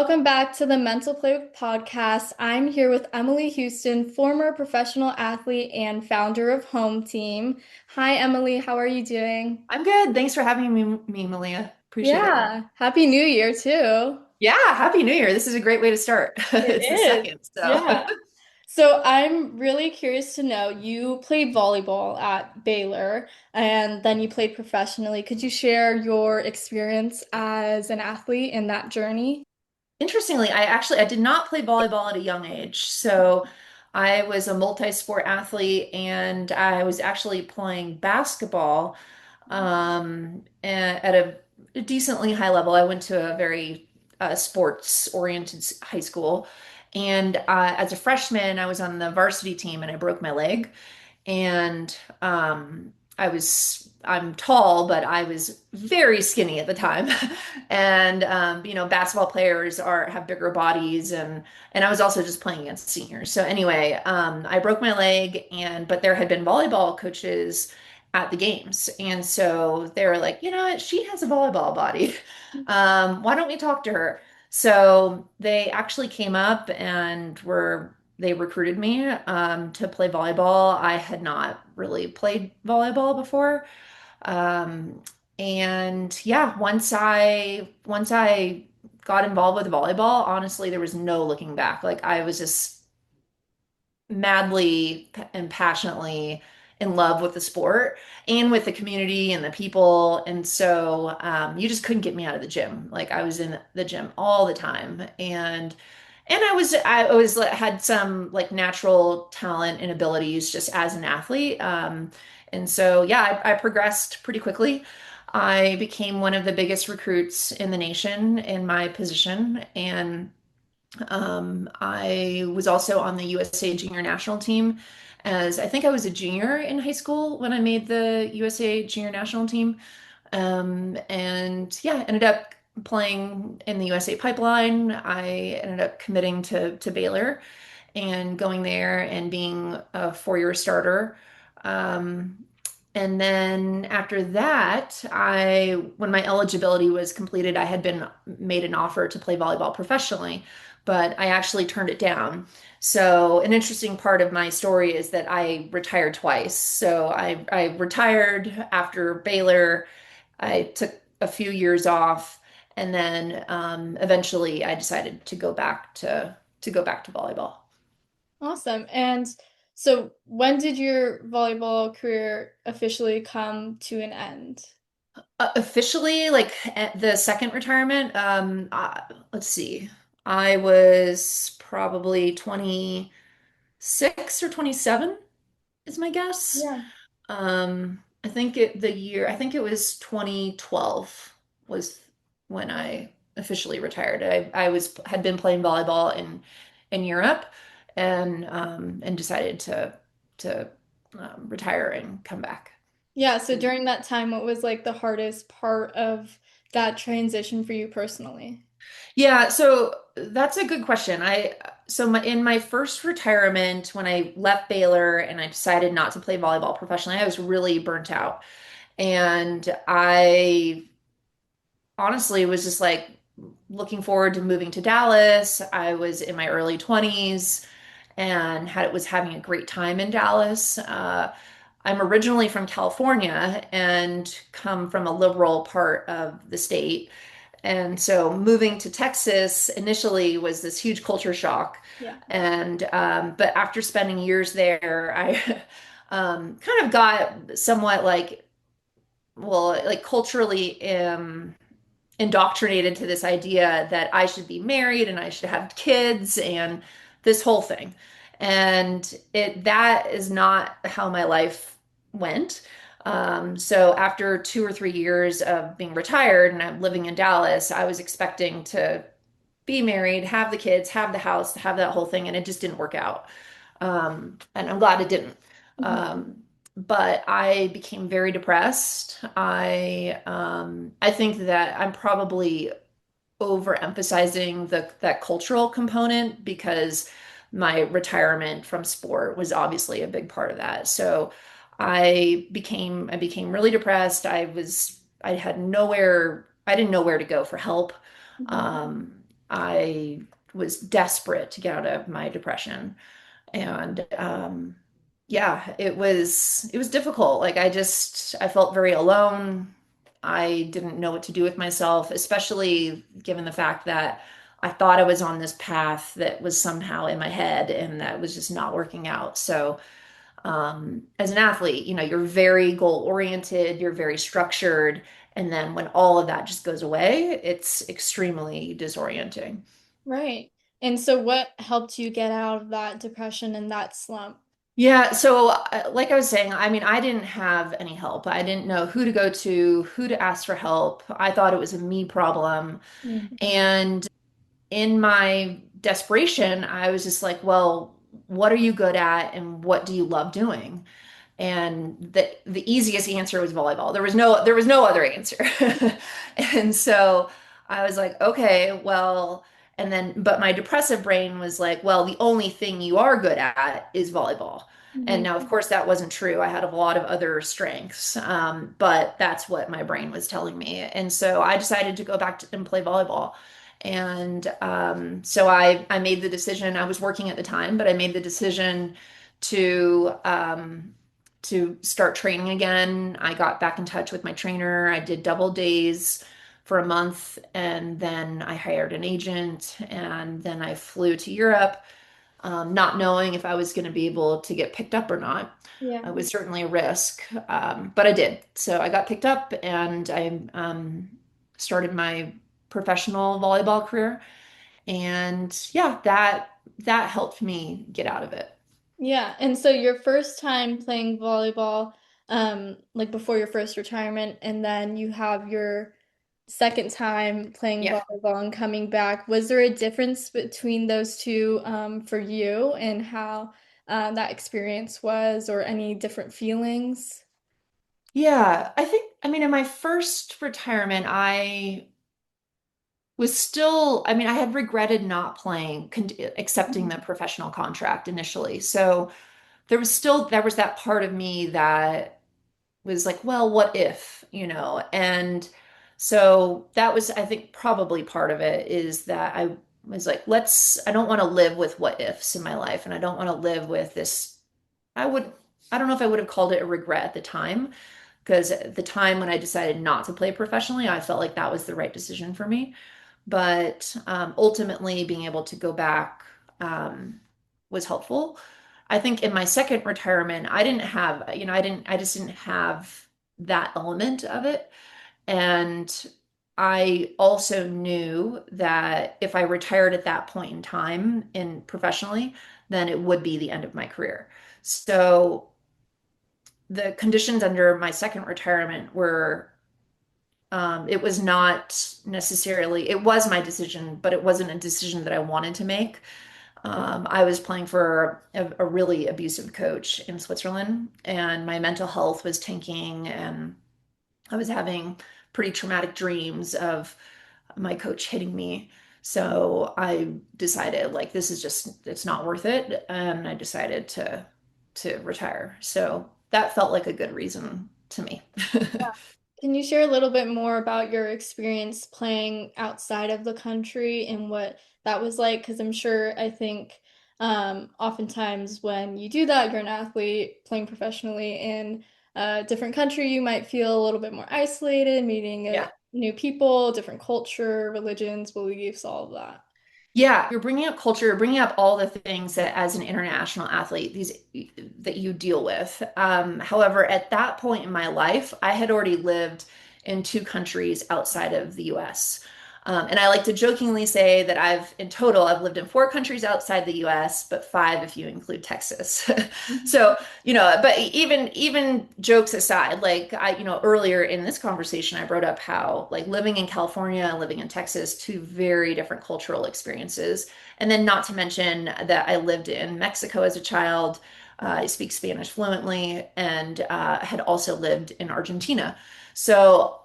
Welcome back to the Mental Playbook podcast. I'm here with Emily Huston, former professional athlete and founder of HomeTeam. Hi, Emily. How are you doing? I'm good. Thanks for having me, Malia. Appreciate it. Yeah, Happy New Year too. Yeah, Happy New Year. This is a great way to start. It It's the is. second, so. Yeah. So I'm really curious to know, you played volleyball at Baylor and then you played professionally. Could you share your experience as an athlete in that journey? Interestingly, I did not play volleyball at a young age. So I was a multi-sport athlete and I was actually playing basketball at a decently high level. I went to a very sports-oriented high school. And as a freshman, I was on the varsity team and I broke my leg. And I'm tall, but I was very skinny at the time. And basketball players have bigger bodies, and I was also just playing against seniors. So anyway, I broke my leg, and but there had been volleyball coaches at the games, and so they were like, you know what, she has a volleyball body. Why don't we talk to her? So they actually came up and they recruited me to play volleyball. I had not really played volleyball before. Um, and yeah, once I got involved with volleyball, honestly, there was no looking back. Like I was just madly and passionately in love with the sport and with the community and the people. And so you just couldn't get me out of the gym. Like I was in the gym all the time. And I had some like natural talent and abilities just as an athlete. And so yeah, I progressed pretty quickly. I became one of the biggest recruits in the nation in my position. And I was also on the USA Junior National Team, as I think I was a junior in high school when I made the USA Junior National Team. And yeah, ended up playing in the USA Pipeline. I ended up committing to Baylor and going there and being a four-year starter. Um, and then after that, when my eligibility was completed, I had been made an offer to play volleyball professionally, but I actually turned it down. So an interesting part of my story is that I retired twice. So I retired after Baylor. I took a few years off, and then eventually I decided to go back to volleyball. Awesome. And so when did your volleyball career officially come to an end? Officially, like at the second retirement, let's see, I was probably 26 or 27 is my guess. Yeah. I think it was 2012 was when I officially retired. I had been playing volleyball in Europe and decided to retire and come back. Yeah, so during that time, what was like the hardest part of that transition for you personally? Yeah, so that's a good question. In my first retirement, when I left Baylor and I decided not to play volleyball professionally, I was really burnt out. And I honestly was just like looking forward to moving to Dallas. I was in my early 20s and had was having a great time in Dallas. I'm originally from California and come from a liberal part of the state. And so moving to Texas initially was this huge culture shock. Yeah. And but after spending years there, I kind of got somewhat like culturally indoctrinated to this idea that I should be married and I should have kids and this whole thing. And that is not how my life went. So after 2 or 3 years of being retired and I'm living in Dallas, I was expecting to be married, have the kids, have the house, have that whole thing, and it just didn't work out. And I'm glad it didn't. Mhm. But I became very depressed. I think that I'm probably overemphasizing that cultural component because my retirement from sport was obviously a big part of that. So I became really depressed. I didn't know where to go for help. Mhm. Um, I was desperate to get out of my depression. And yeah, it was difficult. Like I felt very alone. I didn't know what to do with myself, especially given the fact that I thought I was on this path that was somehow in my head and that was just not working out. So, as an athlete, you're very goal oriented, you're very structured, and then when all of that just goes away, it's extremely disorienting. Right. And so what helped you get out of that depression and that slump? Yeah, so like I was saying, I mean, I didn't have any help. I didn't know who to go to, who to ask for help. I thought it was a me problem. Mhm. And in my desperation, I was just like, well, what are you good at and what do you love doing? And the easiest answer was volleyball. There was no other answer. And so I was like, okay, well, and then but my depressive brain was like, well, the only thing you are good at is volleyball. And Mhm. now, of course, that wasn't true. I had a lot of other strengths, but that's what my brain was telling me. And so I decided to go back to, and play volleyball. And so I made the decision. I was working at the time, but I made the decision to to start training again. I got back in touch with my trainer. I did double days for a month, and then I hired an agent, and then I flew to Europe, not knowing if I was going to be able to get picked up or not. Yeah. It was certainly a risk, but I did. So I got picked up, and I started my professional volleyball career, and yeah, that helped me get out of it. Yeah. And so your first time playing volleyball, like before your first retirement, and then you have your second time playing Yeah. volleyball and coming back, was there a difference between those two, for you and how that experience was, or any different feelings? Yeah, I mean, in my first retirement, I mean, I had regretted not playing, accepting the Mhm. professional contract initially. So there was that part of me that was like, well, what if, And so that was, I think, probably part of it is that I was like, I don't want to live with what ifs in my life. And I don't want to live with this. I would, I don't know if I would have called it a regret at the time, because at the time when I decided not to play professionally, I felt like that was the right decision for me. But ultimately, being able to go back was helpful. I think in my second retirement, I didn't have, I just didn't have that element of it. And I also knew that if I retired at that point in time in professionally, then it would be the end of my career. So the conditions under my second retirement were it was not necessarily, it was my decision, but it wasn't a decision that I wanted to make. I was playing for a really abusive coach in Switzerland, and my mental health was tanking, and I was having pretty traumatic dreams of my coach hitting me. So I decided like this is just it's not worth it, and I decided to retire. So that felt like a good reason to me. Can you share a little bit more about your experience playing outside of the country and what that was like? Because I'm sure, I think, oftentimes when you do that, you're an athlete playing professionally in a different country, you might feel a little bit more isolated, meeting Yeah. new people, different culture, religions, beliefs, all of that. Yeah, you're bringing up culture, you're bringing up all the things that as an international athlete, these that you deal with. However, at that point in my life, I had already lived in two countries outside of the US. And I like to jokingly say that I've lived in four countries outside the US, but five if you include Texas. So, but even jokes aside, like earlier in this conversation, I brought up how like living in California and living in Texas, two very different cultural experiences. And then not to mention that I lived in Mexico as a child. I speak Spanish fluently and had also lived in Argentina. So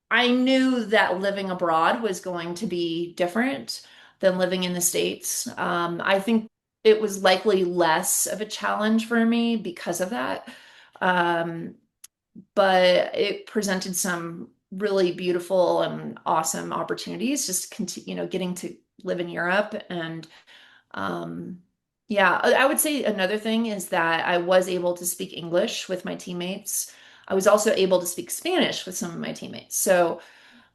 I knew that living abroad was going to be different than living in the States. I think it was likely less of a challenge for me because of that. Um, but it presented some really beautiful and awesome opportunities just continue, getting to live in Europe. And yeah, I would say another thing is that I was able to speak English with my teammates. I was also able to speak Spanish with some of my teammates.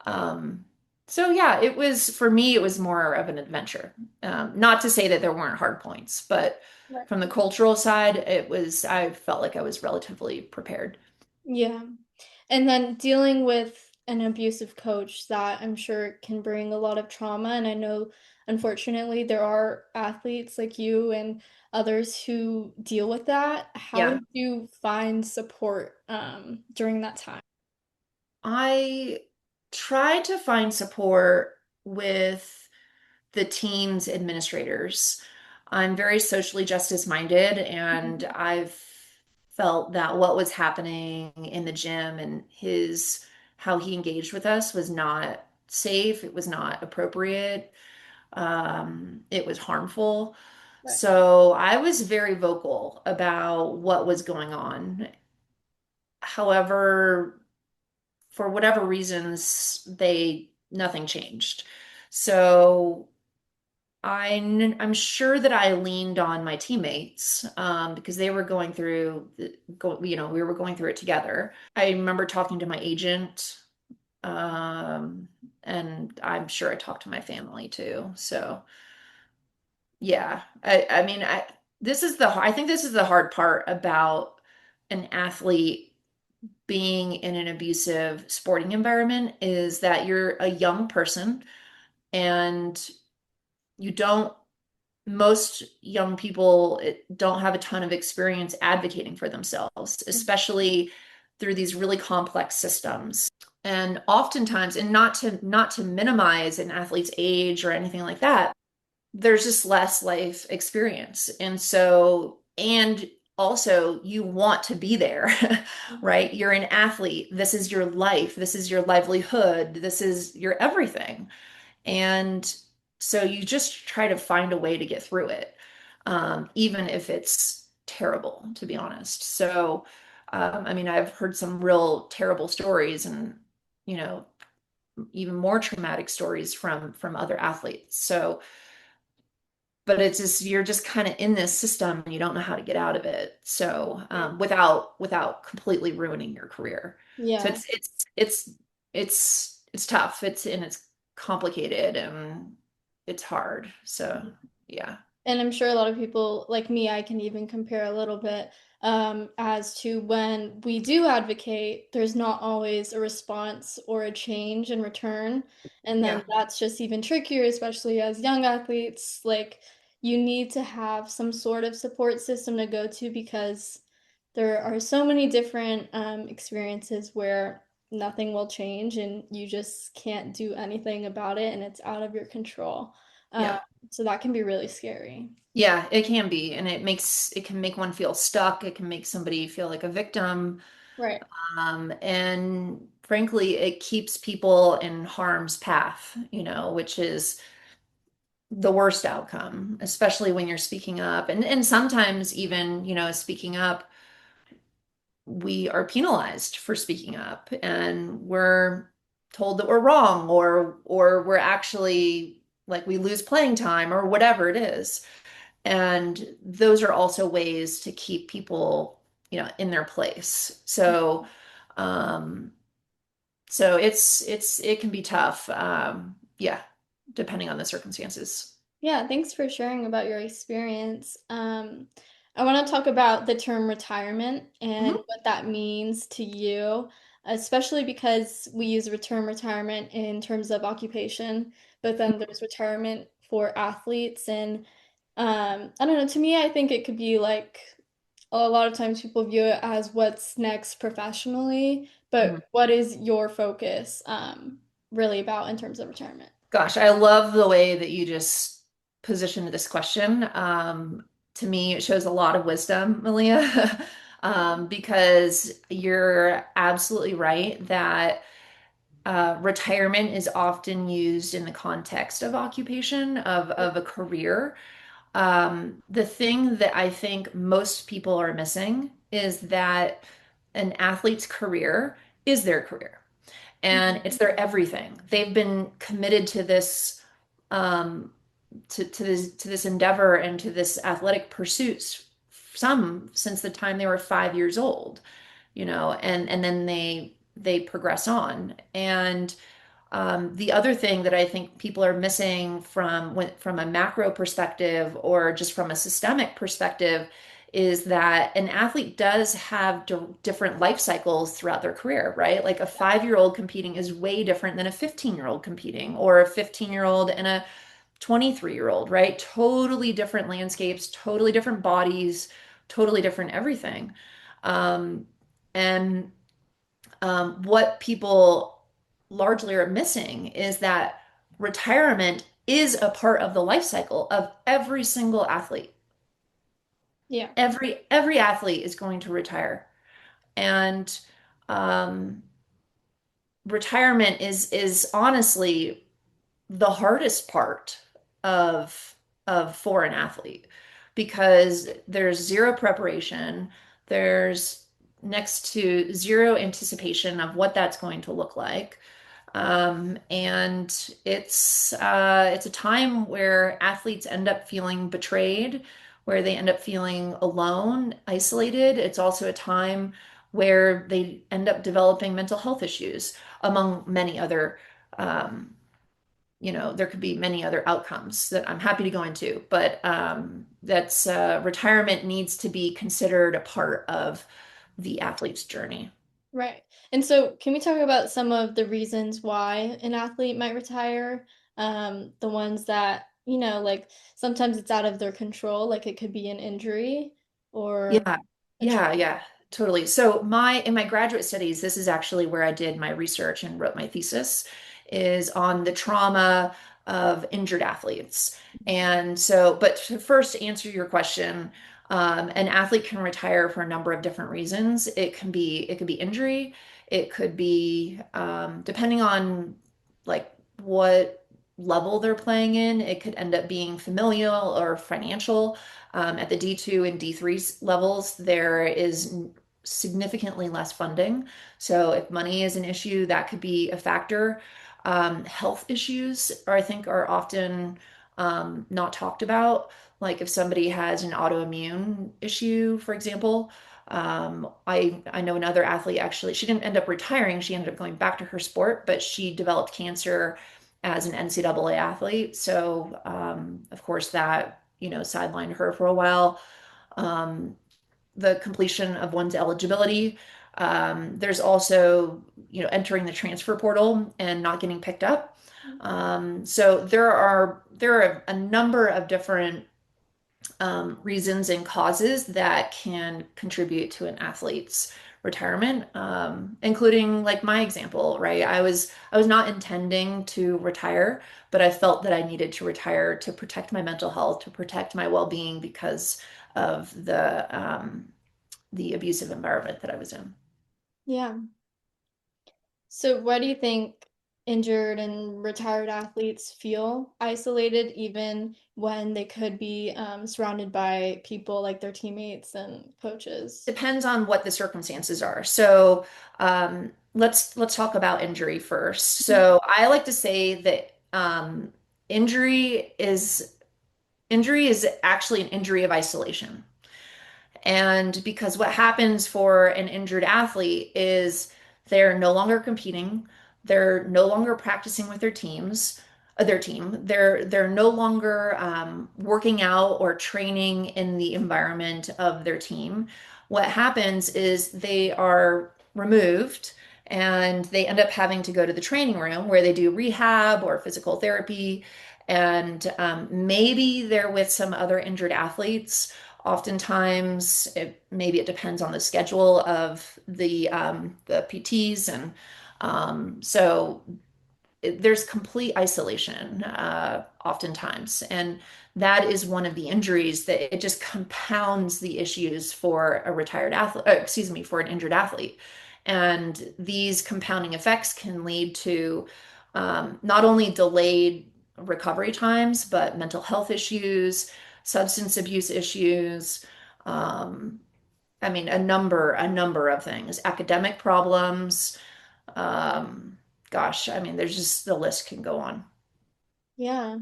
Um, so yeah, it was for me, it was more of an adventure. Not to say that there weren't hard points, but Right. from the cultural side, I felt like I was relatively prepared. Yeah. And then dealing with an abusive coach that I'm sure can bring a lot of trauma. And I know, unfortunately, there are athletes like you and others who deal with that. How Yeah. did you find support during that time? I tried to find support with the team's administrators. I'm very socially justice minded, and I've felt that what was happening in the gym and how he engaged with us was not safe. It was not appropriate. It was harmful. Right. So I was very vocal about what was going on. However, for whatever reasons, nothing changed. So I'm sure that I leaned on my teammates because they were going through we were going through it together. I remember talking to my agent, um, and I'm sure I talked to my family too. So yeah, I mean, I think this is the hard part about an athlete being in an abusive sporting environment is that you're a young person and you don't most young people don't have a ton of experience advocating for themselves, especially through these really complex systems. And oftentimes, and not to minimize an athlete's age or anything like that, there's just less life experience. And also you want to be there, right? You're an athlete. This is your life. This is your livelihood. This is your everything. And so you just try to find a way to get through it, even if it's terrible, to be honest. So, I mean, I've heard some real terrible stories and, you know, even more traumatic stories from other athletes. So, but it's just you're just kind of in this system and you don't know how to get out of it. So, without completely ruining your career. So Yeah. it's tough. It's complicated and it's hard. So yeah. And I'm sure a lot of people like me, I can even compare a little bit as to when we do advocate, there's not always a response or a change in return. And then Yeah. that's just even trickier, especially as young athletes. Like, you need to have some sort of support system to go to because there are so many different experiences where nothing will change and you just can't do anything about it and it's out of your control. Uh, Yeah. so that can be really scary. Yeah, it can be. And it can make one feel stuck. It can make somebody feel like a victim. Right. And frankly, it keeps people in harm's path, which is the worst outcome, especially when you're speaking up. And sometimes even, speaking up, we are penalized for speaking up and we're told that we're wrong or we're actually like we lose playing time or whatever it is. And those are also ways to keep people, in their place. Um, so it can be tough. Yeah, depending on the circumstances. Yeah, thanks for sharing about your experience. I want to talk about the term retirement and Mhm. what that means to you, especially because we use the term retirement in terms of occupation, but then there's retirement for athletes. And I don't know, to me, I think it could be like a lot of times people view it as what's next professionally, Mhm. but what is your focus really about in terms of retirement? Gosh, I love the way that you just positioned this question. To me, it shows a lot of wisdom, Malia, because you're absolutely right that retirement is often used in the context of occupation, of a career. The thing that I think most people are missing is that an athlete's career is their career. and it's Mhm. their everything. They've been committed to this um, to this endeavor and to this athletic pursuits, some since the time they were 5 years old, and then they progress on. And the other thing that I think people are missing from a macro perspective or just from a systemic perspective is that an athlete does have different life cycles throughout their career, right? Like a 5-year-old competing is way different than a 15-year-old competing, or a 15-year-old and a 23-year-old, right? Totally different landscapes, totally different bodies, totally different everything. Um, and what people largely are missing is that retirement is a part of the life cycle of every single athlete. Yeah. Every athlete is going to retire, and um, retirement is honestly the hardest part of for an athlete because there's zero preparation, there's next to zero anticipation of what that's going to look like. And it's a time where athletes end up feeling betrayed, where they end up feeling alone, isolated. It's also a time where they end up developing mental health issues, among many other um, there could be many other outcomes that I'm happy to go into, but that's retirement needs to be considered a part of the athlete's journey. Right. And so, can we talk about some of the reasons why an athlete might retire? The ones that, like sometimes it's out of their control, like it could be an injury or Yeah, a trauma. yeah, totally. So in my graduate studies, this is actually where I did my research and wrote my thesis, is on the trauma of injured athletes. And so, but to first answer your question, an athlete can retire for a number of different reasons. It could be injury. It could be depending on like what level they're playing in. It could end up being familial or financial. At the D2 and D3 levels, there is significantly less funding. So if money is an issue, that could be a factor. Health issues I think are often not talked about. Like if somebody has an autoimmune issue, for example. I know another athlete actually, she didn't end up retiring. She ended up going back to her sport, but she developed cancer as an NCAA athlete. So, of course, that, sidelined her for a while. Um, the completion of one's eligibility. There's also, entering the transfer portal and not getting picked up. So there are a number of different reasons and causes that can contribute to an athlete's retirement, including like my example, right? I was not intending to retire, but I felt that I needed to retire to protect my mental health, to protect my well-being because of the abusive environment that I was in. Yeah. So, why do you think injured and retired athletes feel isolated even when they could be surrounded by people like their teammates and coaches? Depends on what the circumstances are. So let's talk about injury first. So I like to say that injury is injury is actually an injury of isolation. And because what happens for an injured athlete is they're no longer competing, they're no longer practicing with their team. They're no longer working out or training in the environment of their team. What happens is they are removed and they end up having to go to the training room where they do rehab or physical therapy. And maybe they're with some other injured athletes. Oftentimes, maybe it depends on the schedule of the PTs, and so there's complete isolation oftentimes, and that is one of the injuries that it just compounds the issues for a retired athlete, excuse me, for an injured athlete. And these compounding effects can lead to not only delayed recovery times, but mental health issues, substance abuse issues. Um, I mean, a number of things, academic problems. gosh, I mean, there's just the list can go on. Yeah.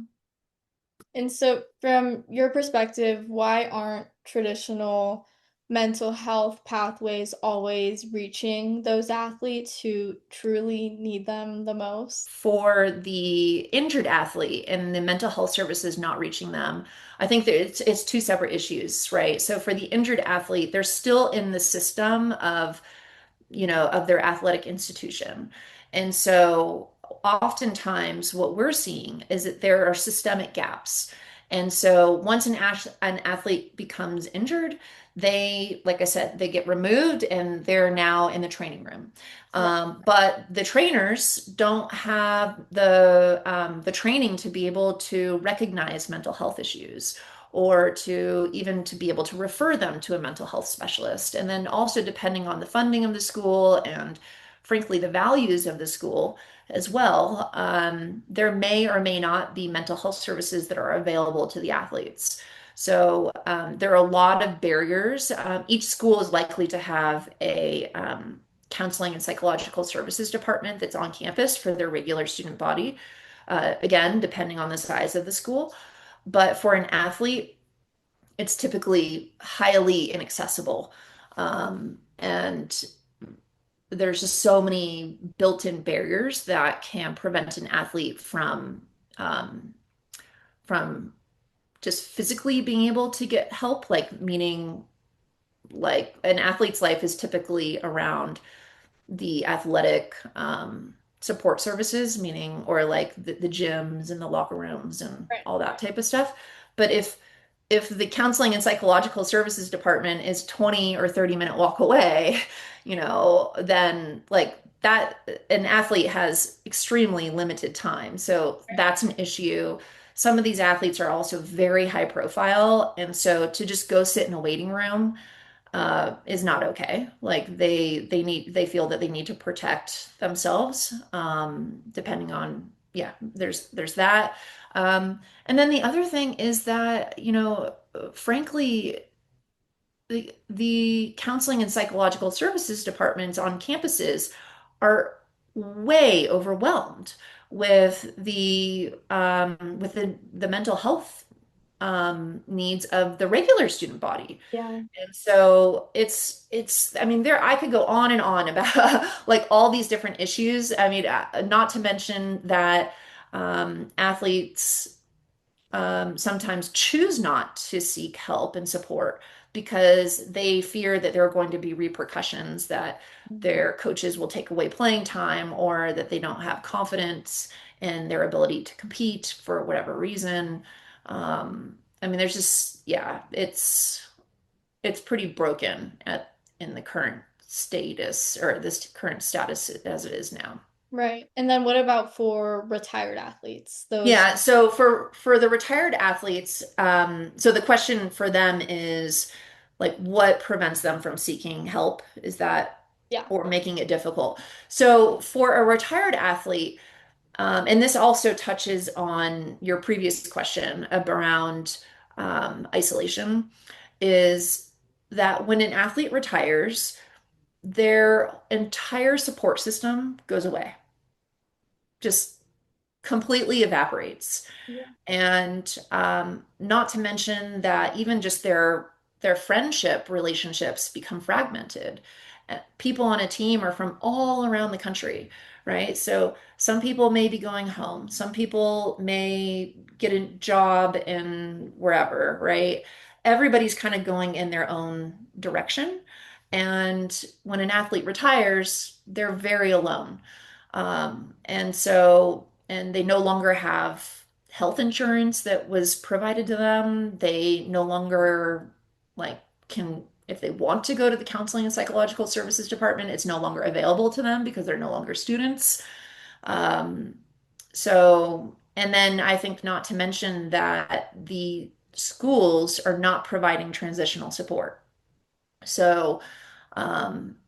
And so, from your perspective, why aren't traditional mental health pathways always reaching those athletes who truly need them the most? For the injured athlete and the mental health services not reaching them, I think that it's two separate issues, right? So for the injured athlete, they're still in the system of of their athletic institution. And so oftentimes what we're seeing is that there are systemic gaps. And so once an athlete becomes injured, they, like I said, they get removed and they're now in the training room. Right. But the trainers don't have the training to be able to recognize mental health issues or to even to be able to refer them to a mental health specialist. And then also depending on the funding of the school and frankly the values of the school as well, there may or may not be mental health services that are available to the athletes. So there are a lot of barriers. Each school is likely to have a counseling and psychological services department that's on campus for their regular student body. Again, depending on the size of the school. But for an athlete, it's typically highly inaccessible. And there's just so many built-in barriers that can prevent an athlete um, from just physically being able to get help, like meaning like an athlete's life is typically around the athletic support services, meaning, or like the gyms and the locker rooms and Right. all that type of stuff. But if the counseling and psychological services department is 20 or 30-minute walk away, then like that an athlete has extremely limited time. So that's an issue. Some of these athletes are also very high profile, and so to just go sit in a waiting room is not okay. Like they feel that they need to protect themselves, depending on there's that. And then the other thing is that, frankly, the counseling and psychological services departments on campuses are way overwhelmed with the mental health needs of the regular student body. Yeah. And so it's I mean there I could go on and on about like all these different issues. I mean not to mention that athletes sometimes choose not to seek help and support because they fear that there are going to be repercussions, that Mhm. their coaches will take away playing time or that they don't have confidence in their ability to compete for whatever reason. I mean, there's just, yeah, it's pretty broken in the current status or this current status as it is now. Right. And then what about for retired athletes? Those, Yeah, so for the retired athletes, so the question for them is like what prevents them from seeking help? Is that yeah. or making it difficult? So for a retired athlete, and this also touches on your previous question around isolation, is that when an athlete retires, their entire support system goes away, just completely evaporates. Yeah. And not to mention that even just their friendship relationships become fragmented. People on a team are from all around the country, right? So some people may be going home. Some people may get a job in wherever, right? Everybody's kind of going in their own direction. And when an athlete retires, they're very alone. And they no longer have health insurance that was provided to them. They no longer like can, if they want to go to the counseling and psychological services department, it's no longer available to them because they're no longer students. Um, and then I think not to mention that the schools are not providing transitional support. So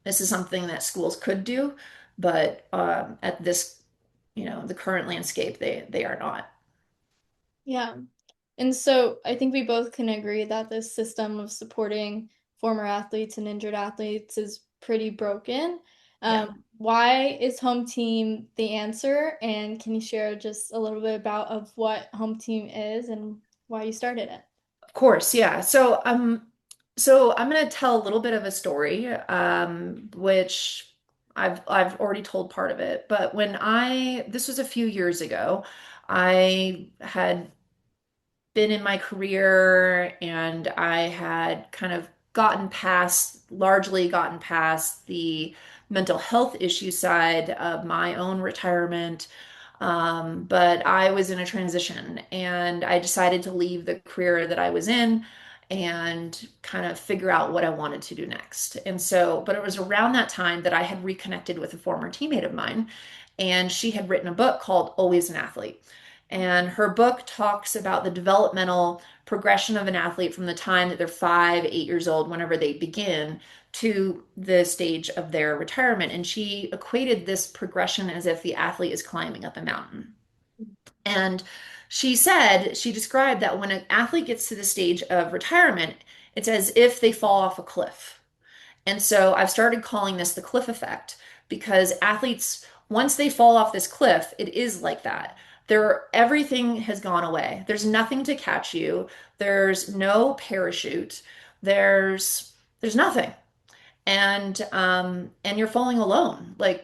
this is something that schools could do, but at this, the current landscape, they are not. Yeah. And so I think we both can agree that this system of supporting former athletes and injured athletes is pretty broken. Yeah. Why is home team the answer? And can you share just a little bit about of what home team is and why you started it? Of course, yeah. So I'm gonna tell a little bit of a story, which I've already told part of it. But this was a few years ago, I had been in my career and I had kind of largely gotten past the mental health issue side of my own retirement. But I was in a transition and I decided to leave the career that I was in and kind of figure out what I wanted to do next. But it was around that time that I had reconnected with a former teammate of mine, and she had written a book called Always an Athlete. And her book talks about the developmental progression of an athlete from the time that they're 5, 8 years old, whenever they begin, to the stage of their retirement. And she equated this progression as if the athlete is climbing up a mountain. And she described that when an athlete gets to the stage of retirement, it's as if they fall off a cliff. And so I've started calling this the cliff effect because athletes, once they fall off this cliff, it is like that. Everything has gone away. There's nothing to catch you. There's no parachute. There's nothing, and you're falling alone, like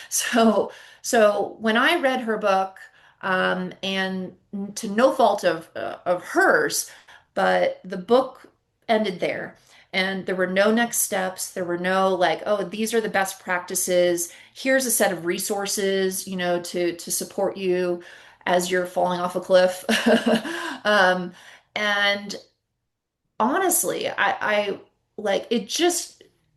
so so when I read her book, and to no fault of hers, but the book ended there, and there were no next steps. There were no like, oh, these are the best practices, here's a set of resources, to support you as you're falling off a cliff. um, and honestly, I like it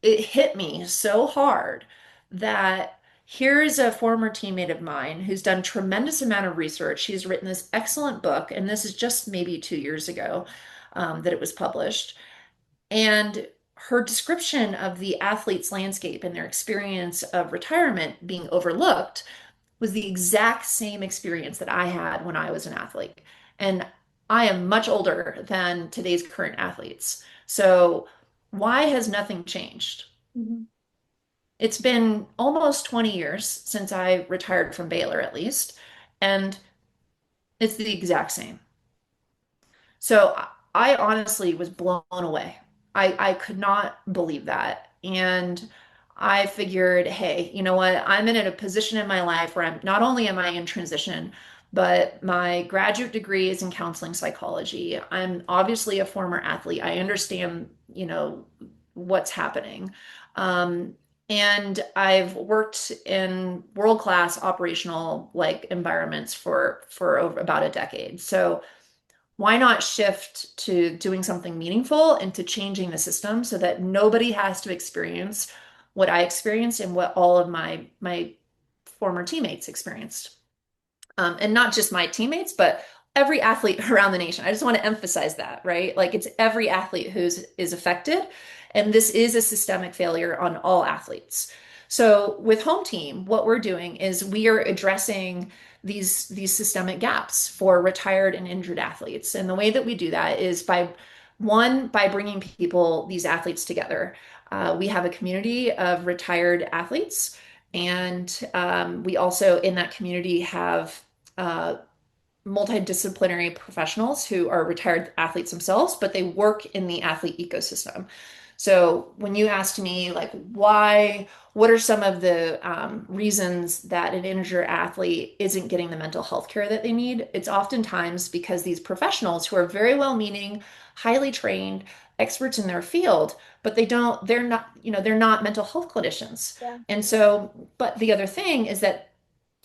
hit me so hard that here's a former teammate of mine who's done tremendous amount of research. She's written this excellent book, and this is just maybe 2 years ago, that it was published. And her description of the athlete's landscape and their experience of retirement being overlooked was the exact same experience that I had when I was an athlete. And I am much older than today's current athletes. So why has nothing changed? Mhm. It's been almost 20 years since I retired from Baylor, at least, and it's the exact same. So I honestly was blown away. I could not believe that. And I figured, hey, you know what? I'm in a position in my life where I'm not only am I in transition, but my graduate degree is in counseling psychology. I'm obviously a former athlete. I understand, what's happening. Um, and I've worked in world-class operational like environments for over about a decade. So why not shift to doing something meaningful and to changing the system so that nobody has to experience what I experienced and what all of my former teammates experienced, and not just my teammates, but every athlete around the nation. I just want to emphasize that, right? Like it's every athlete who's is affected, and this is a systemic failure on all athletes. So with Home Team, what we're doing is we are addressing these systemic gaps for retired and injured athletes. And the way that we do that is by bringing these athletes together. We have a community of retired athletes, and we also in that community have uh, multidisciplinary professionals who are retired athletes themselves, but they work in the athlete ecosystem. So when you asked me, like, what are some of the reasons that an injured athlete isn't getting the mental health care that they need? It's oftentimes because these professionals who are very well-meaning, highly trained, experts in their field, but they're not mental health clinicians. Yeah. And so, but the other thing is that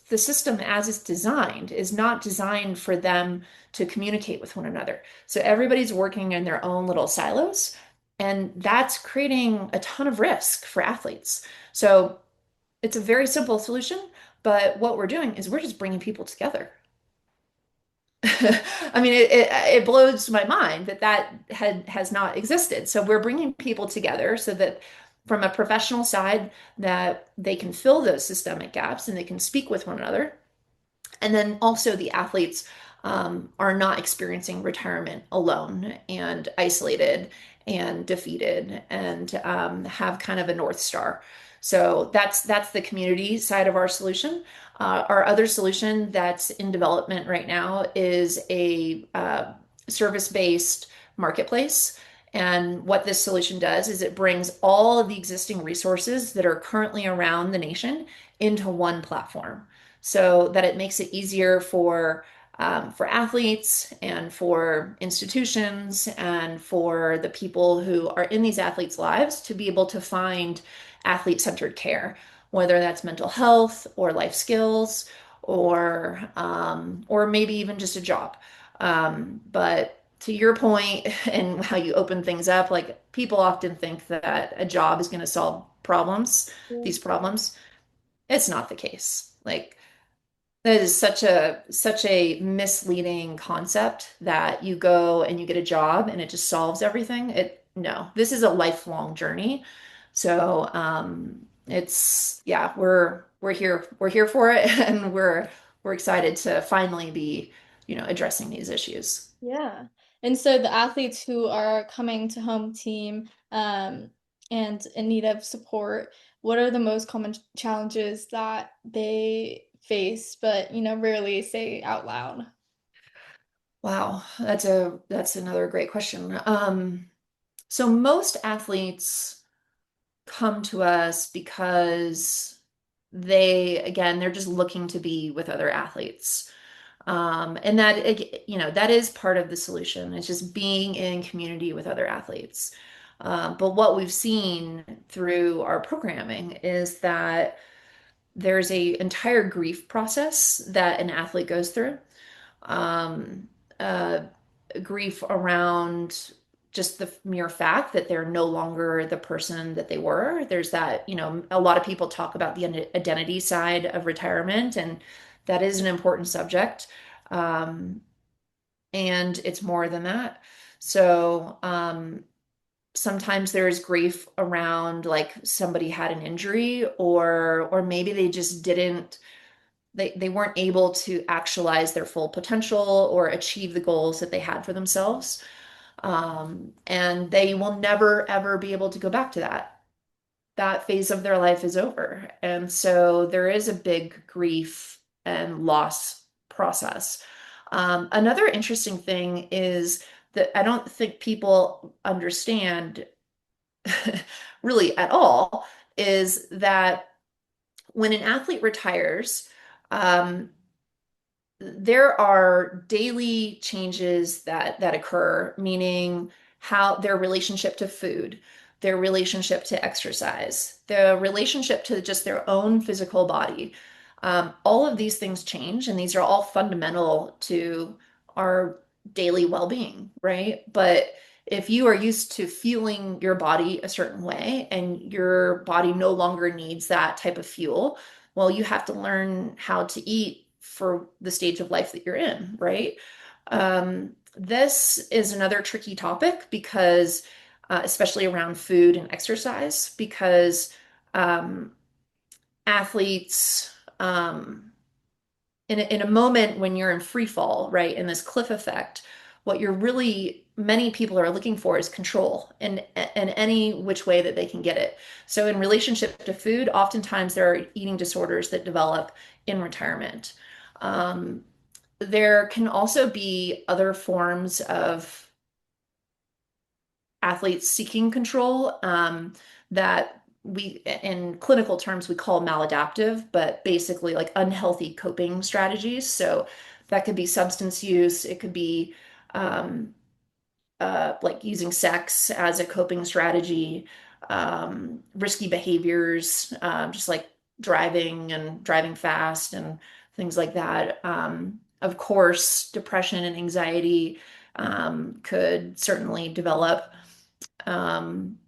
the system as it's designed is not designed for them to communicate with one another. So everybody's working in their own little silos, and that's creating a ton of risk for athletes. So it's a very simple solution, but what we're doing is we're just bringing people together. I mean, it blows my mind that has not existed. So we're bringing people together so that from a professional side, that they can fill those systemic gaps and they can speak with one another. And then also the athletes are not experiencing retirement alone and isolated and defeated and have kind of a North Star. So that's the community side of our solution. Our other solution that's in development right now is a service-based marketplace. And what this solution does is it brings all of the existing resources that are currently around the nation into one platform so that it makes it easier for athletes and for institutions and for the people who are in these athletes' lives to be able to find athlete-centered care, whether that's mental health or life skills or maybe even just a job. But to your point and how you open things up, like people often think that a job is going to solve these problems. It's not the case. Like that is such a misleading concept that you go and you get a job and it just solves everything. No, this is a lifelong journey. So it's yeah, we're here for it and we're excited to finally be, addressing these issues. Yeah. And so the athletes who are coming to home team and in need of support, what are the most common challenges that they face, but rarely say out loud? Wow, that's another great question. So most athletes come to us because they're just looking to be with other athletes. And that is part of the solution. It's just being in community with other athletes. But what we've seen through our programming is that there's a entire grief process that an athlete goes through. Um, uh, Grief around just the mere fact that they're no longer the person that they were. There's that, a lot of people talk about the identity side of retirement, and that is an important subject. Um, and it's more than that. So, sometimes there's grief around like somebody had an injury or maybe they just didn't they weren't able to actualize their full potential or achieve the goals that they had for themselves. And they will never, ever be able to go back to that. That phase of their life is over. And so there is a big grief and loss process. Another interesting thing is that I don't think people understand really at all is that when an athlete retires, um, there are daily changes that occur, meaning how their relationship to food, their relationship to exercise, the relationship to just their own physical body. All of these things change, and these are all fundamental to our daily well-being, right? But if you are used to feeling your body a certain way and your body no longer needs that type of fuel, well, you have to learn how to eat for the stage of life that you're in, right? This is another tricky topic because, especially around food and exercise, because um, athletes, in a moment when you're in free fall, right, in this cliff effect, what you're really many people are looking for is control in any which way that they can get it. So in relationship to food, oftentimes there are eating disorders that develop in retirement. Um, there can also be other forms of athletes seeking control that we, in clinical terms, we call maladaptive, but basically like unhealthy coping strategies. So that could be substance use, it could be um, like using sex as a coping strategy, risky behaviors, just like driving and driving fast and things like that. Of course, depression and anxiety could certainly develop. Um,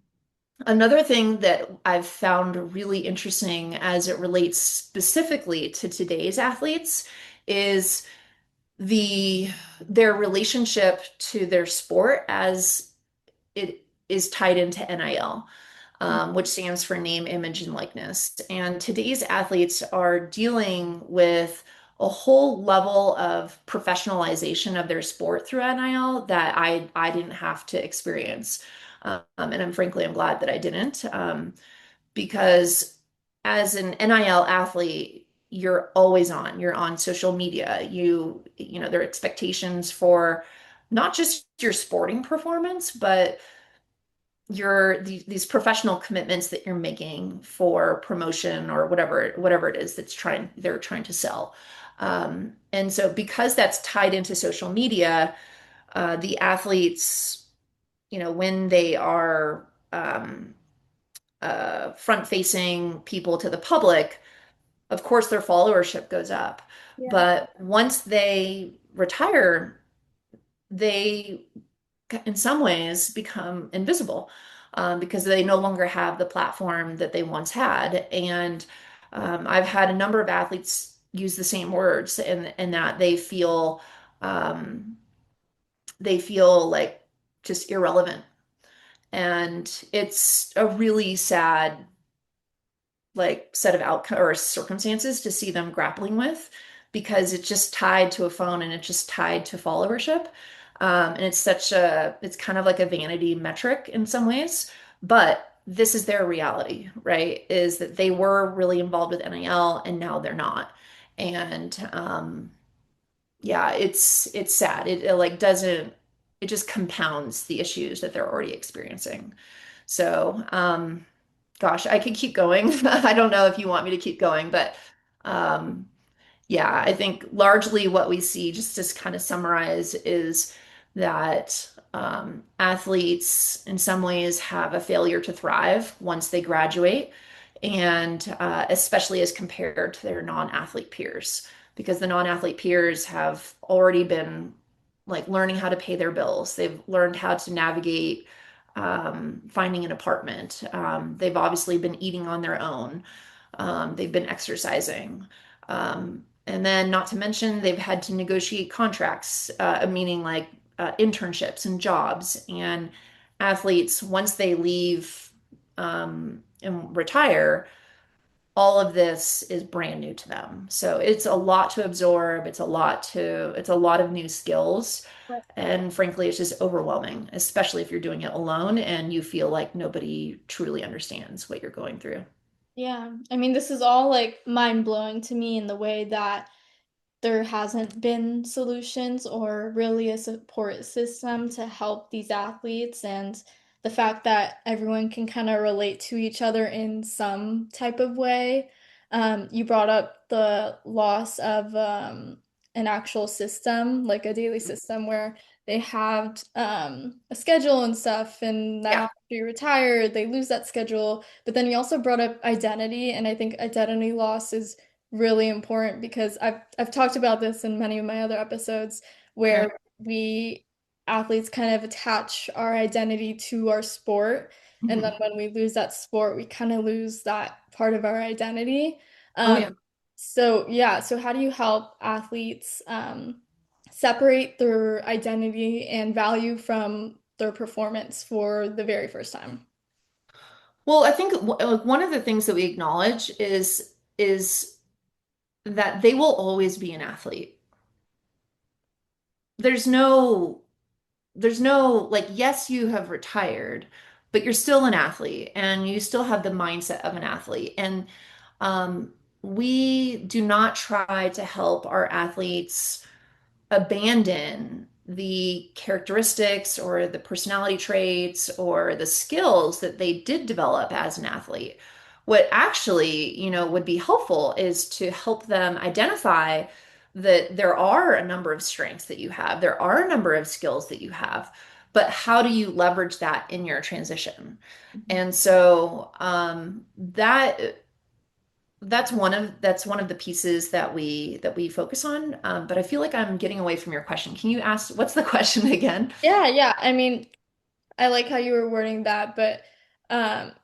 Another thing that I've found really interesting as it relates specifically to today's athletes is the their relationship to their sport as it is tied into NIL, which stands for name, image, and likeness. And today's athletes are dealing with a whole level of professionalization of their sport through NIL that I didn't have to experience. And I'm glad that I didn't, because as an NIL athlete, you're always on. You're on social media. There are expectations for not just your sporting performance, but these professional commitments that you're making for promotion or whatever it is they're trying to sell. And so because that's tied into social media, the athletes, when they are front-facing people to the public, of course their followership goes up. Yeah. But once they retire, they in some ways become invisible because they no longer have the platform that they once had. And I've had a number of athletes use the same words in that um, they feel like just irrelevant. And it's a really sad set of outcome or circumstances to see them grappling with because it's just tied to a phone and it's just tied to followership. And it's kind of like a vanity metric in some ways, but this is their reality, right? Is that they were really involved with NIL and now they're not. And yeah, it's sad. It like doesn't, it just compounds the issues that they're already experiencing. So, gosh, I could keep going. I don't know if you want me to keep going, but um, yeah, I think largely what we see, just to kind of summarize, is that athletes in some ways have a failure to thrive once they graduate, and especially as compared to their non-athlete peers, because the non-athlete peers have already been like learning how to pay their bills. They've learned how to navigate finding an apartment. They've obviously been eating on their own. They've been exercising. And then, not to mention, they've had to negotiate contracts, meaning like internships and jobs. And athletes, once they leave and retire, all of this is brand new to them. So it's a lot to absorb. It's a lot of new skills. And frankly, it's just overwhelming, especially if you're doing it alone and you feel like nobody truly understands what you're going through. Yeah, I mean, this is all like mind-blowing to me in the way that there hasn't been solutions or really a support system to help these athletes, and the fact that everyone can kind of relate to each other in some type of way. You brought up the loss of an actual system, like a daily system where they have a schedule and stuff, and now Yeah. after you retire, they lose that schedule. But then you also brought up identity, and I think identity loss is really important because I've talked about this in many of my other episodes Okay. where we athletes kind of attach our identity to our sport, and then Mhm. when we lose that sport we kind of lose that part of our identity. Oh, um yeah. so yeah, so how do you help athletes separate their identity and value from their performance for the very first time? Well, I think one of the things that we acknowledge is that they will always be an athlete. There's no there's no like yes, you have retired, but you're still an athlete and you still have the mindset of an athlete. And um, we do not try to help our athletes abandon the characteristics or the personality traits or the skills that they did develop as an athlete. What actually, would be helpful is to help them identify that there are a number of strengths that you have, there are a number of skills that you have, but how do you leverage that in your transition? And so that's one of the pieces that we focus on. But I feel like I'm getting away from your question. Can you ask what's the question again? Yeah, yeah. I mean, I like how you were wording that, but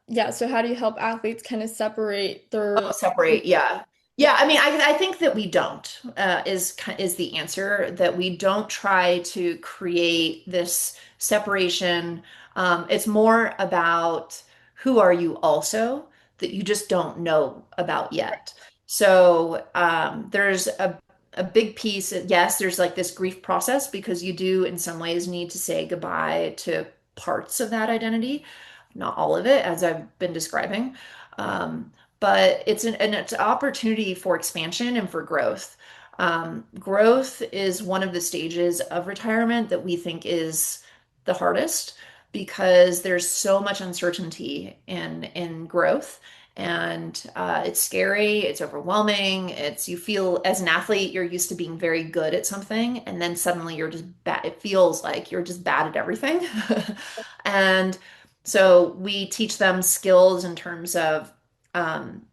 yeah, so how do you help athletes kind of separate Oh, their separate. Yeah. yeah, Yeah, I mean, I think that we don't is the answer, that we don't try to create this separation. It's more about who are you also that you just don't know about yet. So there's a big piece. Yes, there's like this grief process because you do in some ways need to say goodbye to parts of that identity, not all of it, as I've been describing. but it's an opportunity for expansion and for growth. Growth is one of the stages of retirement that we think is the hardest because there's so much uncertainty in growth. And it's scary, it's overwhelming. It's you feel as an athlete, you're used to being very good at something, and then suddenly you're just bad. It feels like you're just bad at everything. And so we teach them skills in terms of um,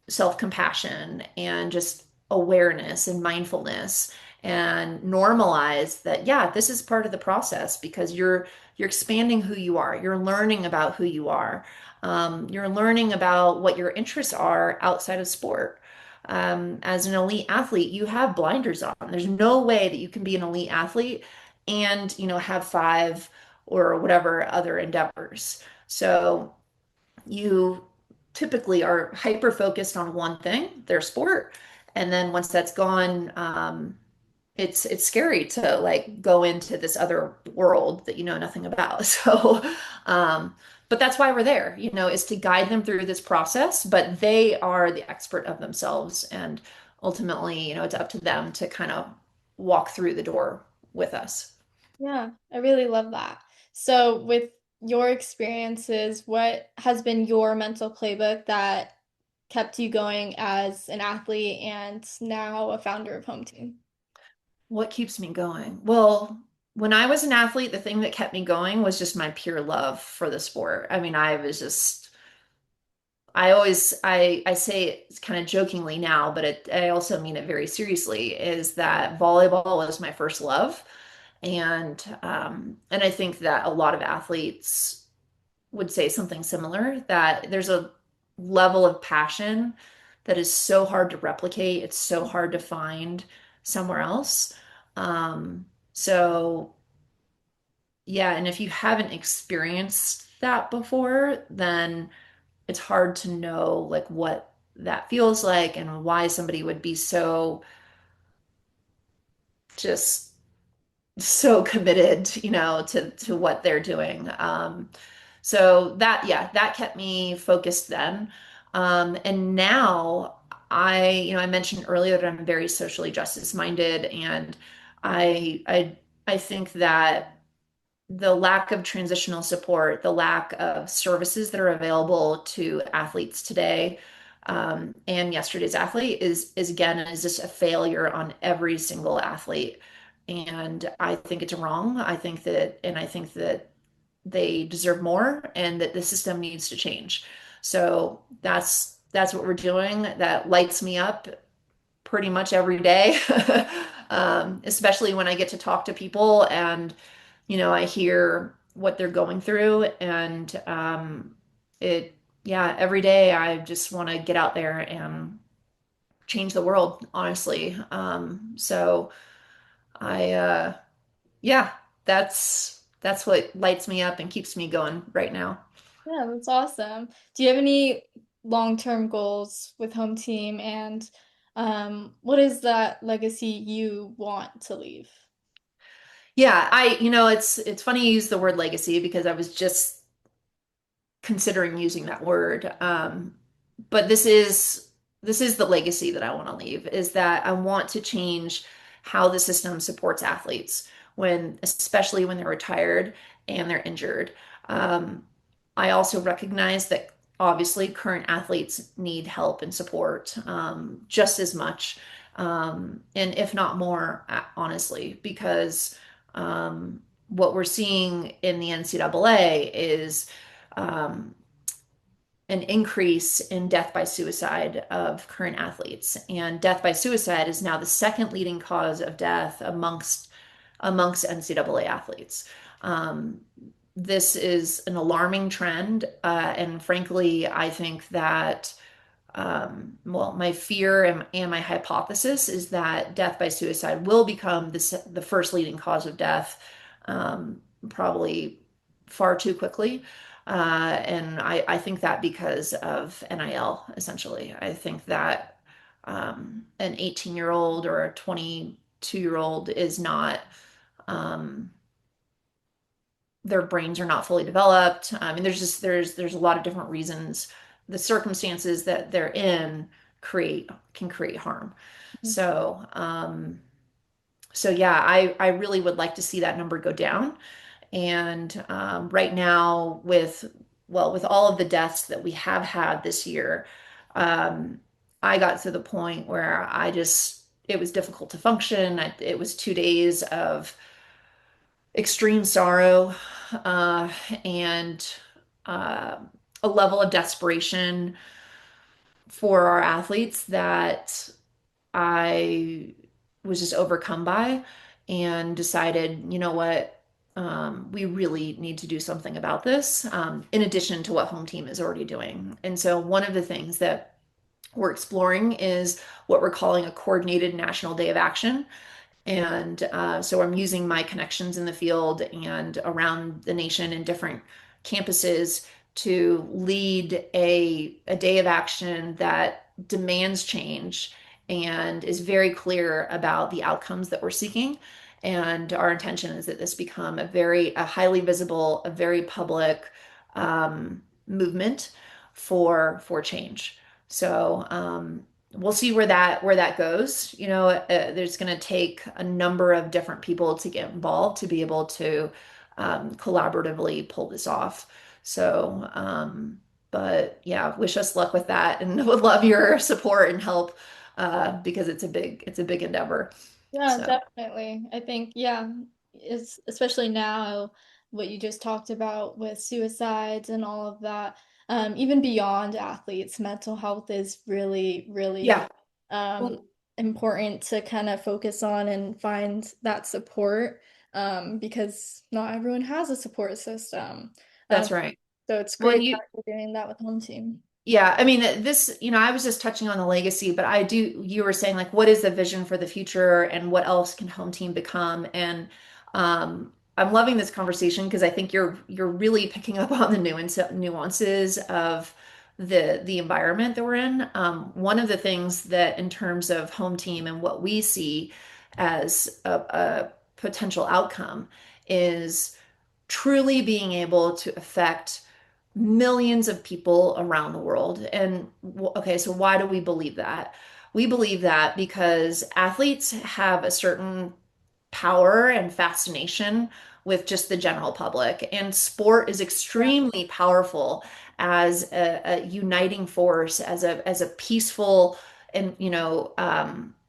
self-compassion and just awareness and mindfulness and normalize that, yeah, this is part of the process because you're expanding who you are. You're learning about who you are. You're learning about what your interests are outside of sport. As an elite athlete, you have blinders on. There's no way that you can be an elite athlete and, have five or whatever other endeavors. So you typically are hyper focused on one thing, their sport, and then once that's gone, it's scary to like go into this other world that you know nothing about. So, but that's why we're there, is to guide them through this process, but they are the expert of themselves, and ultimately, it's up to them to kind of walk through the door with us. Yeah, I really love that. So, with your experiences, what has been your mental playbook that kept you going as an athlete and now a founder of HomeTeam? What keeps me going? Well, when I was an athlete, the thing that kept me going was just my pure love for the sport. I mean, I say it kind of jokingly now, but I also mean it very seriously, is that volleyball was my first love. And I think that a lot of athletes would say something similar, that there's a level of passion that is so hard to replicate. It's so hard to find somewhere else. So yeah, and if you haven't experienced that before, then it's hard to know like what that feels like and why somebody would be so just so committed, to what they're doing. So that, yeah, that kept me focused then. And now I mentioned earlier that I'm very socially justice minded, and I think that the lack of transitional support, the lack of services that are available to athletes today, and yesterday's athlete is again is just a failure on every single athlete. And I think it's wrong. I think that they deserve more and that the system needs to change. So that's what we're doing. That lights me up pretty much every day. Especially when I get to talk to people and I hear what they're going through, and yeah, every day I just want to get out there and change the world, honestly. So yeah, that's what lights me up and keeps me going right now. Yeah, that's awesome. Do you have any long-term goals with Home Team and what is that legacy you want to leave? Yeah, it's funny you use the word legacy because I was just considering using that word. But this is the legacy that I want to leave, is that I want to change how the system supports athletes especially when they're retired and they're injured. Um, I also recognize that obviously current athletes need help and support just as much, and if not more, honestly, because what we're seeing in the NCAA is um, an increase in death by suicide of current athletes. And death by suicide is now the second leading cause of death amongst NCAA athletes. Um, this is an alarming trend, and frankly, I think that well, my fear and my hypothesis is that death by suicide will become the first leading cause of death, probably far too quickly. And I think that because of NIL, essentially. I think that an 18-year-old or a 22-year-old is not, um, their brains are not fully developed. I mean, there's a lot of different reasons the circumstances that they're in create harm. So, so yeah, I really would like to see that number go down. And right now, with all of the deaths that we have had this year, um, I got to the point where it was difficult to function. It was 2 days of extreme sorrow uh, and uh, a level of desperation for our athletes that I was just overcome by and decided, you know what, we really need to do something about this, in addition to what Home Team is already doing. And so one of the things that we're exploring is what we're calling a coordinated National Day of Action. And so I'm using my connections in the field and around the nation in different campuses to lead a day of action that demands change and is very clear about the outcomes that we're seeking. And our intention is that this become a highly visible, a very public movement for change. So we'll see where that goes. There's going to take a number of different people to get involved to be able to collaboratively pull this off. So, but yeah, wish us luck with that, and would love your support and help because it's a big endeavor. Yeah, So definitely. I think, yeah, it's especially now what you just talked about with suicides and all of that. Even beyond athletes, mental health is really, really yeah, um, well, important to kind of focus on and find that support because not everyone has a support system. Um, that's right. so it's Well, great and that you're doing that with Home Team. yeah, I mean, I was just touching on the legacy, but you were saying like, what is the vision for the future and what else can Home Team become? And I'm loving this conversation because I think you're really picking up on the nuances of the environment that we're in. One of the things that in terms of Home Team and what we see as a potential outcome is truly being able to affect millions of people around the world. And okay, so why do we believe that? We believe that because athletes have a certain power and fascination with just the general public, and sport is Yeah. extremely powerful as a uniting force, as a peaceful and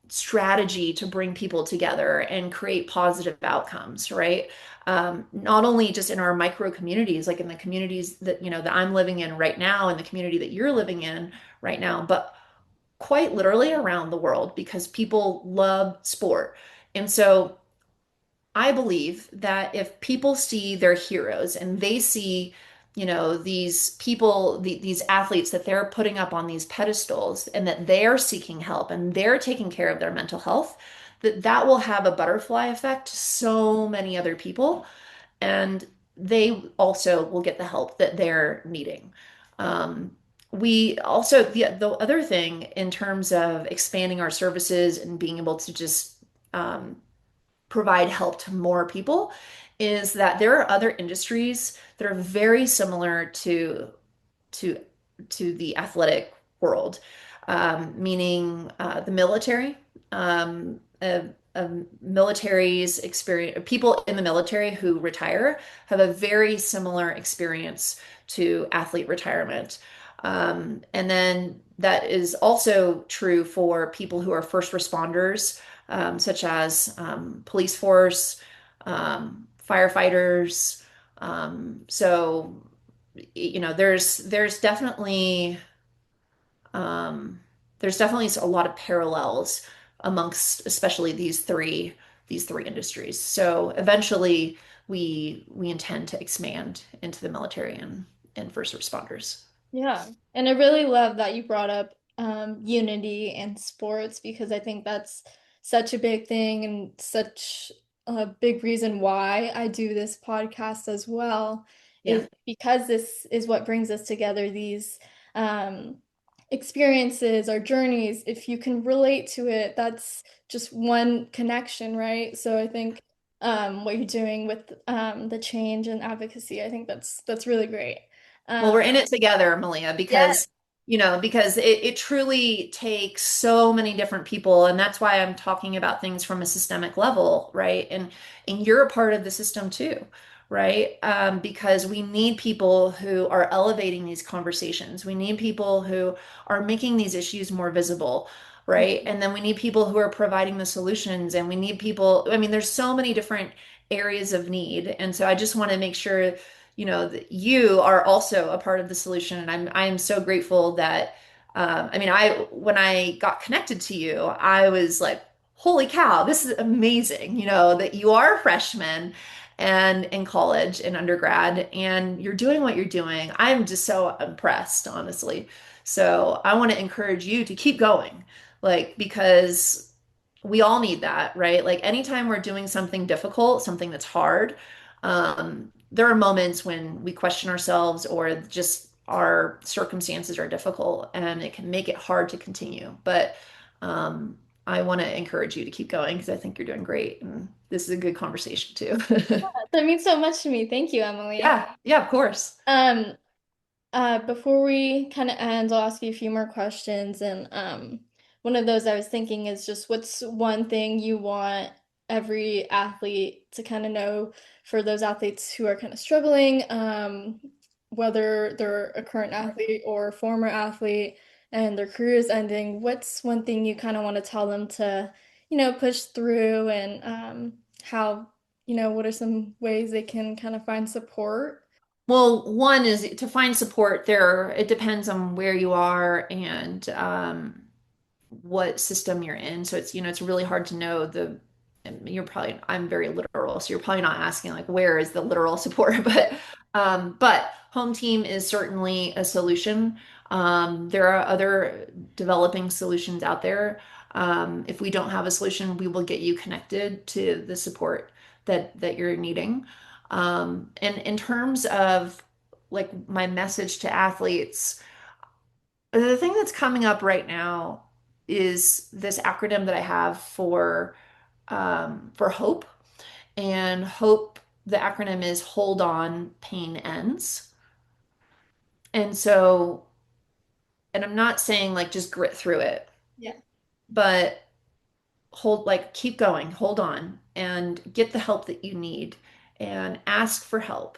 strategy to bring people together and create positive outcomes, right? Not only just in our micro communities, like in the communities that I'm living in right now, and the community that you're living in right now, but quite literally around the world because people love sport. And so I believe that if people see their heroes and they see, these people, these athletes that they're putting up on these pedestals and that they're seeking help and they're taking care of their mental health, that will have a butterfly effect to so many other people, and they also will get the help that they're needing. Um, we also, the other thing in terms of expanding our services and being able to just um, provide help to more people is that there are other industries that are very similar to to the athletic world, meaning the military. Um, uh, Military's experience, people in the military who retire have a very similar experience to athlete retirement. And then that is also true for people who are first responders, such as police force, firefighters. So there's um, definitely a lot of parallels amongst especially these three industries. So eventually we intend to expand into the military and first responders. Yeah. And I really love that you brought up unity in sports because I think that's such a big thing and such a big reason why I do this podcast as well, Yeah. is because this is what brings us together, these um, experiences, our journeys. If you can relate to it, that's just one connection, right? So I think what you're doing with the change and advocacy, I think that's really great. Well, we're Um, in it together, Malia, because Yes. because it truly takes so many different people. And that's why I'm talking about things from a systemic level, right? And you're a part of the system too, right? Because we need people who are elevating these conversations. We need people who are making these issues more visible, right? And then we need people who are providing the solutions, and we need people, I mean, there's so many different areas of need. And so I just want to make sure that you are also a part of the solution. And I am so grateful that, I mean, when I got connected to you, I was like, holy cow, this is amazing, that you are a freshman and in college and undergrad, and you're doing what you're doing. I'm just so impressed, honestly. So I want to encourage you to keep going, like, because we all need that, right? Like anytime we're doing something difficult, something that's hard, there are moments when we question ourselves or just our circumstances are difficult and it can make it hard to continue. But I want to encourage you to keep going because I think you're doing great. And this is a good conversation too. That means so much to me. Thank you, Emily. Yeah, yeah, of course. Um, before we kind of end, I'll ask you a few more questions. And one of those I was thinking is just what's one thing you want every athlete to kind of know for those athletes who are kind of struggling, whether they're a current athlete or a former athlete and their career is ending, what's one thing you kind of want to tell them to, push through and how, what are some ways they can kind of find support? Well, one is to find support there. It depends on where you are and what system you're in. So it's really hard to know and I'm very literal, so you're probably not asking like where is the literal support, but home team is certainly a solution. There are other developing solutions out there. If we don't have a solution, we will get you connected to the support that you're needing. And in terms of like my message to athletes, the thing that's coming up right now is this acronym that I have for hope. And hope, the acronym is hold on, pain ends. And so, and I'm not saying like just grit through it, Yeah. but keep going, hold on, and get the help that you need and ask for help,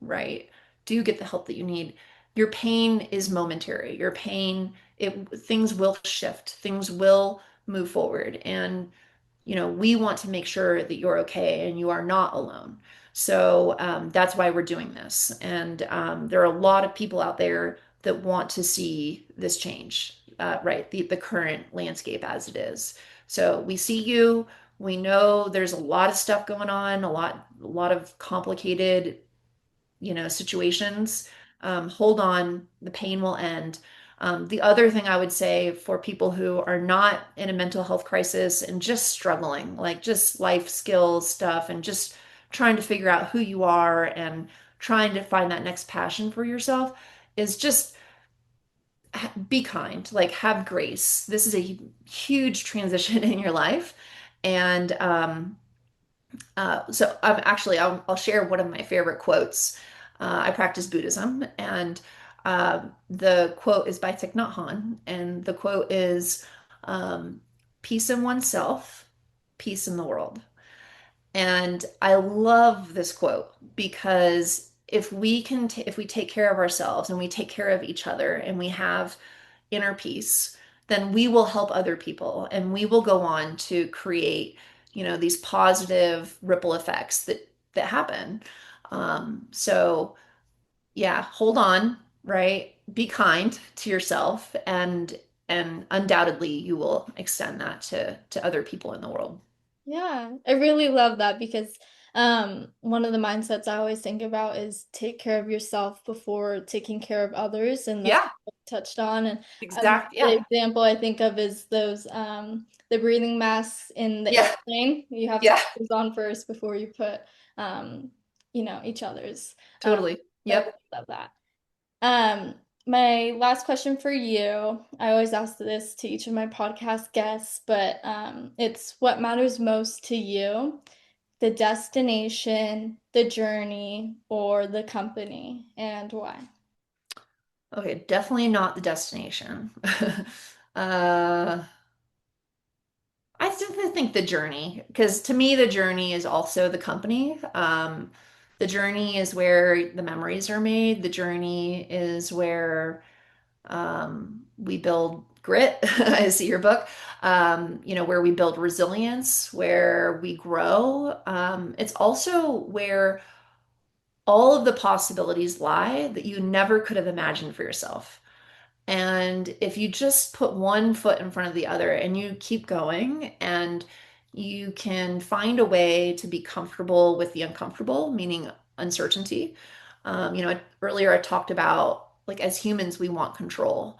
right? Do get the help that you need. Your pain is momentary. Your pain, things will shift, things will move forward. And we want to make sure that you're okay and you are not alone. So that's why we're doing this. And there are a lot of people out there that want to see this change, right? The current landscape as it is. So we see you. We know there's a lot of stuff going on, a lot of complicated situations. Hold on, the pain will end. The other thing I would say for people who are not in a mental health crisis and just struggling, like just life skills stuff and just trying to figure out who you are and trying to find that next passion for yourself, is just be kind, like have grace. This is a huge transition in your life. And so actually, I'll share one of my favorite quotes. I practice Buddhism, and the quote is by Thich Nhat Hanh, and the quote is, um, "Peace in oneself, peace in the world." And I love this quote because if we take care of ourselves and we take care of each other and we have inner peace, then we will help other people and we will go on to create, these positive ripple effects that happen. So yeah, hold on, right? Be kind to yourself and undoubtedly you will extend that to other people in the world. Yeah, I really love that because one of the mindsets I always think about is take care of yourself before taking care of others, and that's Yeah, what I touched on. And the yeah, example I think of is those the breathing masks in the yeah, airplane. You have to yeah, put those on first before you put each other's. Um, totally. so I Yep. really love that. My last question for you, I always ask this to each of my podcast guests, but it's what matters most to you, the destination, the journey, or the company, and why? Okay, definitely not the destination. Uh, I definitely think the journey, because to me, the journey is also the company. The journey is where the memories are made. The journey is where we build grit. I see your book. Where we build resilience, where we grow. It's also where all of the possibilities lie that you never could have imagined for yourself. And if you just put one foot in front of the other and you keep going and you can find a way to be comfortable with the uncomfortable, meaning uncertainty. Earlier I talked about like as humans, we want control.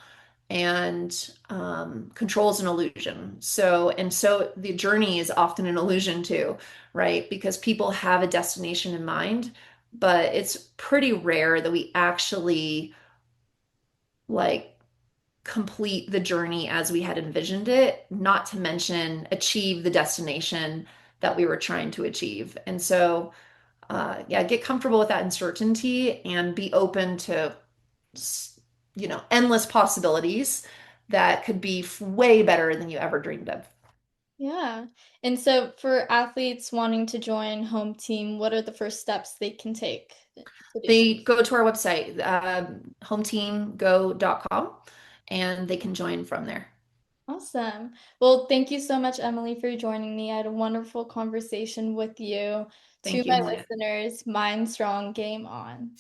And control is an illusion. So the journey is often an illusion too, right? Because people have a destination in mind, but it's pretty rare that we actually like complete the journey as we had envisioned it, not to mention achieve the destination that we were trying to achieve. And so, yeah, get comfortable with that uncertainty and be open to, endless possibilities that could be way better than you ever dreamed of. Yeah. And so for athletes wanting to join Home Team, what are the first steps they can take to do so? They go to our website, hometeamgo.com, and they can join from there. Awesome. Well, thank you so much, Emily, for joining me. I had a wonderful conversation with you. To Thank you, my Malia. listeners, mind strong, game on.